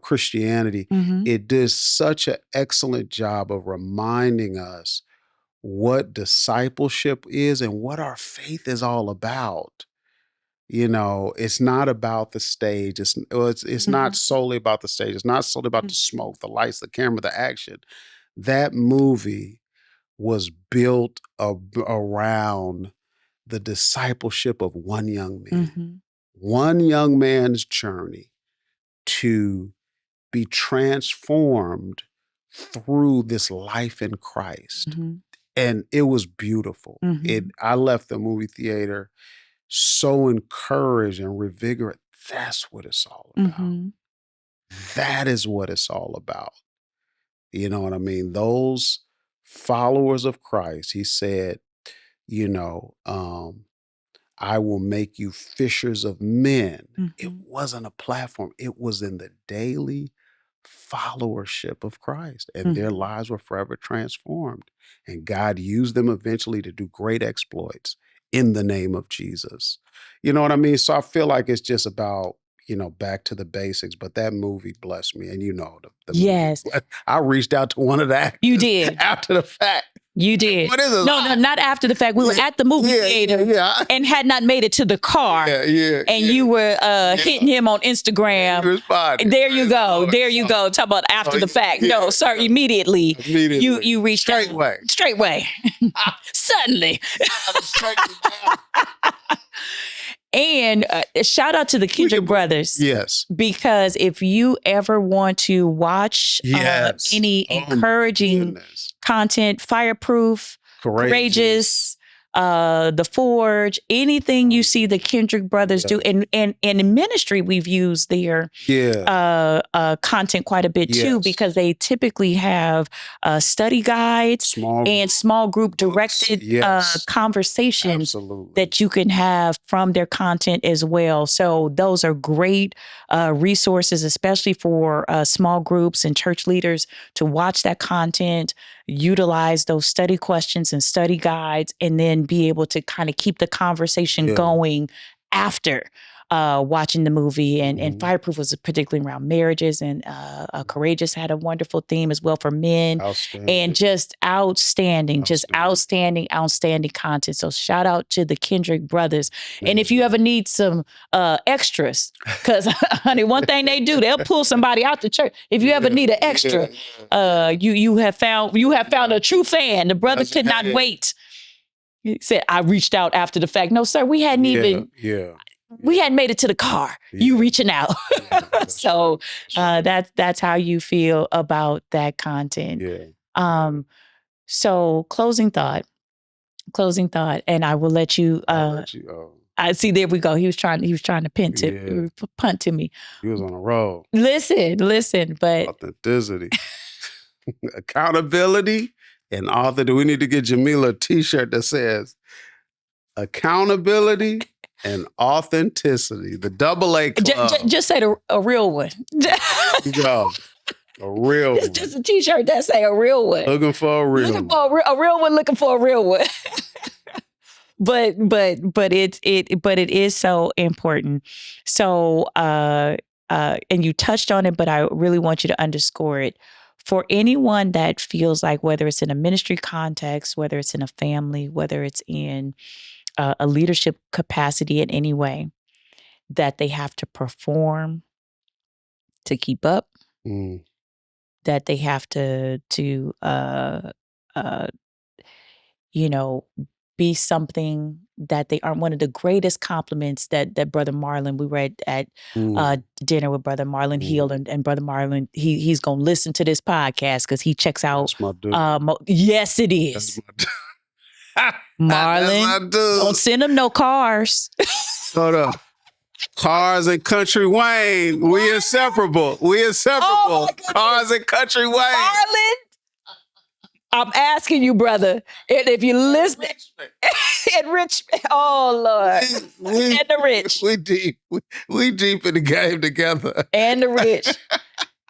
Christianity. It does such an excellent job of reminding us what discipleship is and what our faith is all about. It's not about the stage. It's not solely about the stage. It's not solely about the smoke, the lights, the camera, the action. That movie was built around the discipleship of one young man. One young man's journey to be transformed through this life in Christ. And it was beautiful. I left the movie theater so encouraged and revigorated. That's what it's all about. That is what it's all about. You know what I mean? Those followers of Christ, he said, I will make you fishers of men. It wasn't a platform. It was in the daily followership of Christ, and their lives were forever transformed. And God used them eventually to do great exploits in the name of Jesus. You know what I mean? So I feel like it's just about, back to the basics, but that movie blessed me. And the yes, movie, I reached out to one of the actors. You did. After the fact. You did. What is it? No, not after the fact. We were at the movie theater and had not made it to the car. And you were hitting him on Instagram. He responded. There you go. There you go. Talk about after the fact. No, sir, immediately. You reached straightway. Suddenly. And shout out to the Kendrick brothers. Yes. Because if you ever want to watch any encouraging content, Fireproof, Courageous, The Forge, anything you see the Kendrick brothers do. And in ministry, we've used their content quite a bit too, because they typically have study guides and small group directed conversations that you can have from their content as well. So those are great resources, especially for small groups and church leaders to watch that content, utilize those study questions and study guides, and then be able to kind of keep the conversation going after watching the movie. And Fireproof was particularly around marriages, and Courageous had a wonderful theme as well for men. And just outstanding content. So shout out to the Kendrick brothers. And if you ever need some extras, because honey, one thing they do, they'll pull somebody out the church. If you ever need an extra, you have found a true fan. The brother could not wait. He said, I reached out after the fact. No, sir, we hadn't even we hadn't made it to the car. You reaching out. So that's how you feel about that content. So closing thought, and I will let you I see. There we go. He was trying to punt to me. He was on a roll. Listen, but authenticity, accountability, and authenticity. We need to get Jamila a T-shirt that says accountability and authenticity. The AA club. Just say a real one. Go. A real one. Just a T-shirt that say a real one. Looking for a real one. A real one looking for a real one. But it is so important. So and you touched on it, but I really want you to underscore it. For anyone that feels like, whether it's in a ministry context, whether it's in a family, whether it's in a leadership capacity in any way, that they have to perform to keep up, that they have to be something that they aren't. One of the greatest compliments that Brother Marlon, we were at dinner with Brother Marlon Hill, and Brother Marlon, he's going to listen to this podcast because he checks out. That's my dude. Yes, it is. Marlon, don't send him no cars. Hold up. Cars and Country Wayne. We inseparable. Oh, Cars and Country Wayne. Marlon, I'm asking you, brother, and if you listen, in Richmond, oh Lord, and the rich, we deep in the game together, and the rich.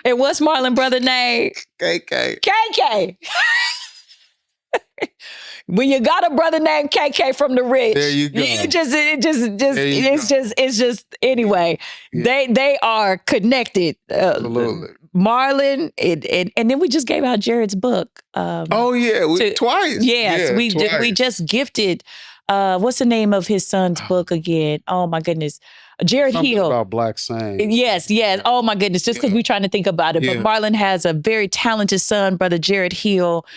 And what's Marlon brother name? KK. KK. When you got a brother named KK from the rich, there you go. It's just anyway. Yeah. They are connected. Absolutely. Marlon, and then we just gave out Jared's book. Twice. Yes, we just gifted. What's the name of his son's book again? Oh my goodness, Jared Something Hill. About Black Saints. Yes. Oh my goodness, just because we're trying to think about it. But Marlon has a very talented son, Brother Jared Hill,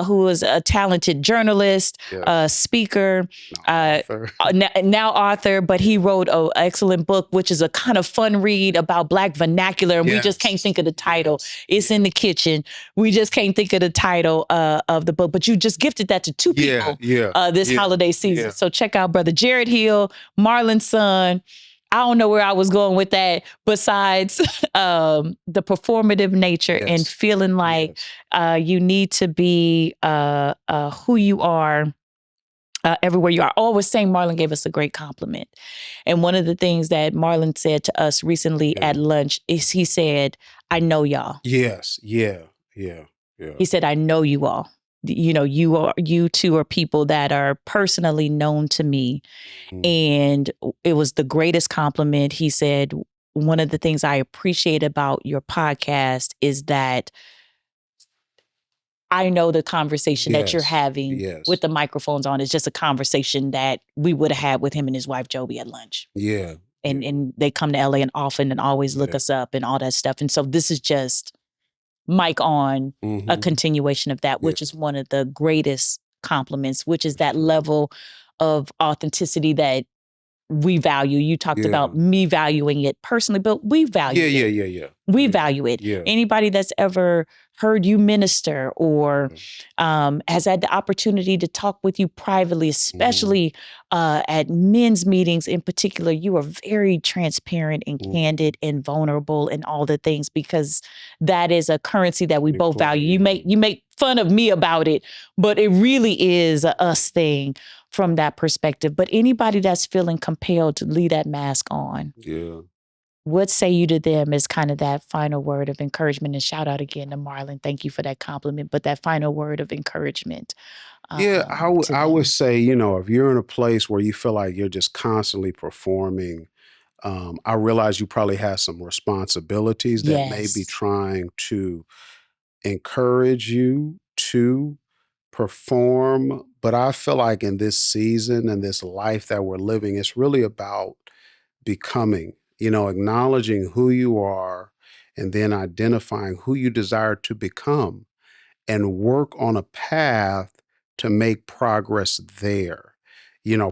who is a talented journalist, speaker, now author. But he wrote an excellent book, which is a kind of fun read about Black vernacular, and we just can't think of the title. It's in the kitchen. We just can't think of the title of the book. But you just gifted that to two people this holiday season. Yeah. So check out Brother Jared Hill, Marlon's son. I don't know where I was going with that besides the performative nature and feeling like you need to be who you are everywhere you are. Always saying Marlon gave us a great compliment. And one of the things that Marlon said to us recently at lunch is he said, I know y'all. Yes. Yeah. He said, I know you all. You know, you two are people that are personally known to me. And it was the greatest compliment. He said, one of the things I appreciate about your podcast is that I know the conversation that you're having with the microphones on is just a conversation that we would have had with him and his wife, Joby, at lunch. Yeah. And they come to LA and often and always look us up and all that stuff. And so this is just mic on a continuation of that, which is one of the greatest compliments, which is that level of authenticity that we value. You talked about me valuing it personally, but we value it. Yeah. We value it. Yeah. Anybody that's ever heard you minister or has had the opportunity to talk with you privately, especially at men's meetings in particular, you are very transparent and candid and vulnerable and all the things, because that is a currency that we both value. You make fun of me about it, but it really is a us thing from that perspective. But anybody that's feeling compelled to leave that mask on, what say you to them as kind of that final word of encouragement? And shout out again to Marlon. Thank you for that compliment. But that final word of encouragement. I would say, if you're in a place where you feel like you're just constantly performing, I realize you probably have some responsibilities that may be trying to encourage you to perform. But I feel like in this season and this life that we're living, it's really about becoming, acknowledging who you are and then identifying who you desire to become and work on a path to make progress there.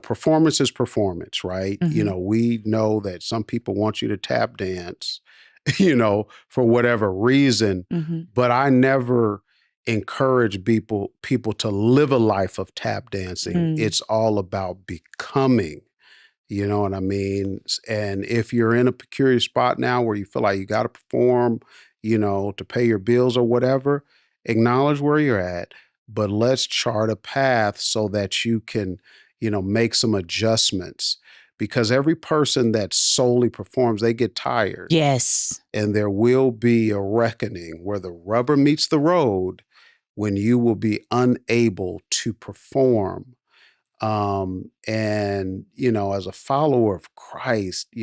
Performance is performance, right? We know that some people want you to tap dance, for whatever reason, but I never encourage people to live a life of tap dancing. It's all about becoming, You know what I mean? And if you're in a precarious spot now where you feel like you got to perform, to pay your bills or whatever, acknowledge where you're at, but let's chart a path so that you can, make some adjustments, because every person that solely performs, they get tired. Yes. And there will be a reckoning where the rubber meets the road when you will be unable to perform. And, as a follower of Christ,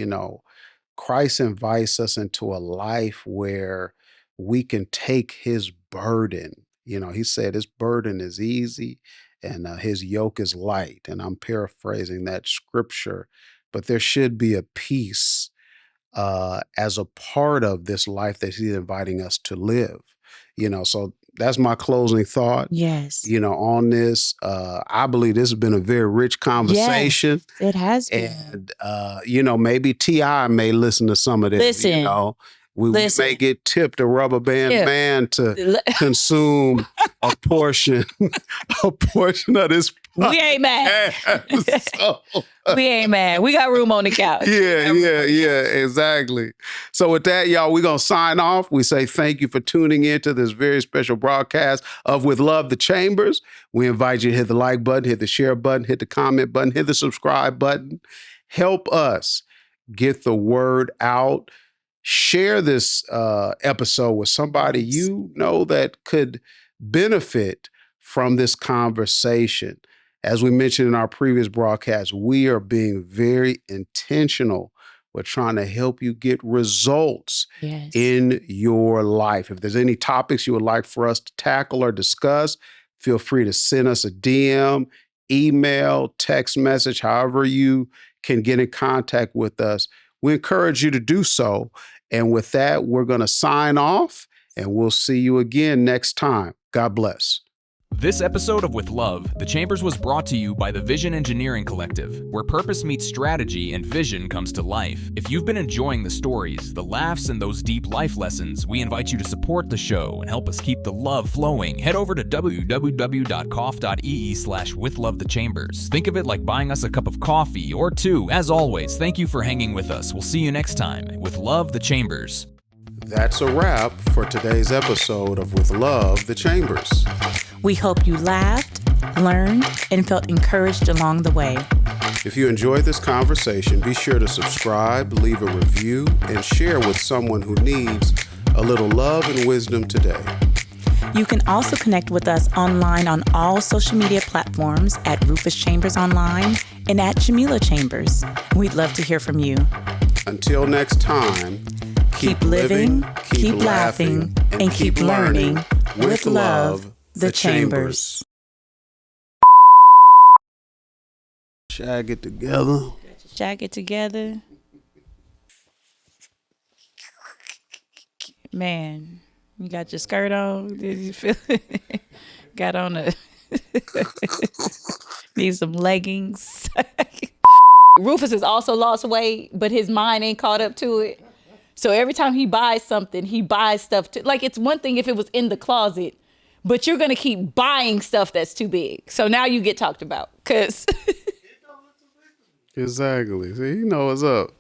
Christ invites us into a life where we can take his burden. He said his burden is easy and his yoke is light. And I'm paraphrasing that scripture, but there should be a peace as a part of this life that he's inviting us to live. So that's my closing thought. Yes. On this. I believe this has been a very rich conversation. Yes, it has been. And, maybe T.I. may listen to some of this. Listen. We may get tipped a rubber band man to consume a portion of this. We ain't mad. So, we ain't mad. We got room on the couch. Yeah, exactly. So with that, y'all, we're going to sign off. We say thank you for tuning in to this very special broadcast of With Love, The Chambers. We invite you to hit the like button, hit the share button, hit the comment button, hit the subscribe button. Help us get the word out. Share this episode with somebody you know that could benefit from this conversation. As we mentioned in our previous broadcast, we are being very intentional. We're trying to help you get results in your life. If there's any topics you would like for us to tackle or discuss, feel free to send us a DM, email, text message, however you can get in contact with us. We encourage you to do so. And with that, we're going to sign off, and we'll see you again next time. God bless. This episode of With Love, The Chambers was brought to you by the Vision Engineering Collective, where purpose meets strategy and vision comes to life. If you've been enjoying the stories, the laughs, and those deep life lessons, we invite you to support the show and help us keep the love flowing. Head over to www.cough.ee/withlovethechambers. Think of it like buying us a cup of coffee or two. As always, thank you for hanging with us. We'll see you next time. With Love, The Chambers. That's a wrap for today's episode of With Love, The Chambers. We hope you laughed, learned, and felt encouraged along the way. If you enjoyed this conversation, be sure to subscribe, leave a review, and share with someone who needs a little love and wisdom today. You can also connect with us online on all social media platforms at Rufus Chambers Online and at Jamila Chambers. We'd love to hear from you. Until next time, keep living, keep laughing, and keep learning with Love, The Chambers. Shag it together. Shag it together. Man, you got your skirt on. Did you feel it? Got on a... Need some leggings. Rufus has also lost weight, but his mind ain't caught up to it. So every time he buys something, he buys stuff too. Like, it's one thing if it was in the closet, but you're going to keep buying stuff that's too big. So now you get talked about. Because... Exactly. See, you know what's up.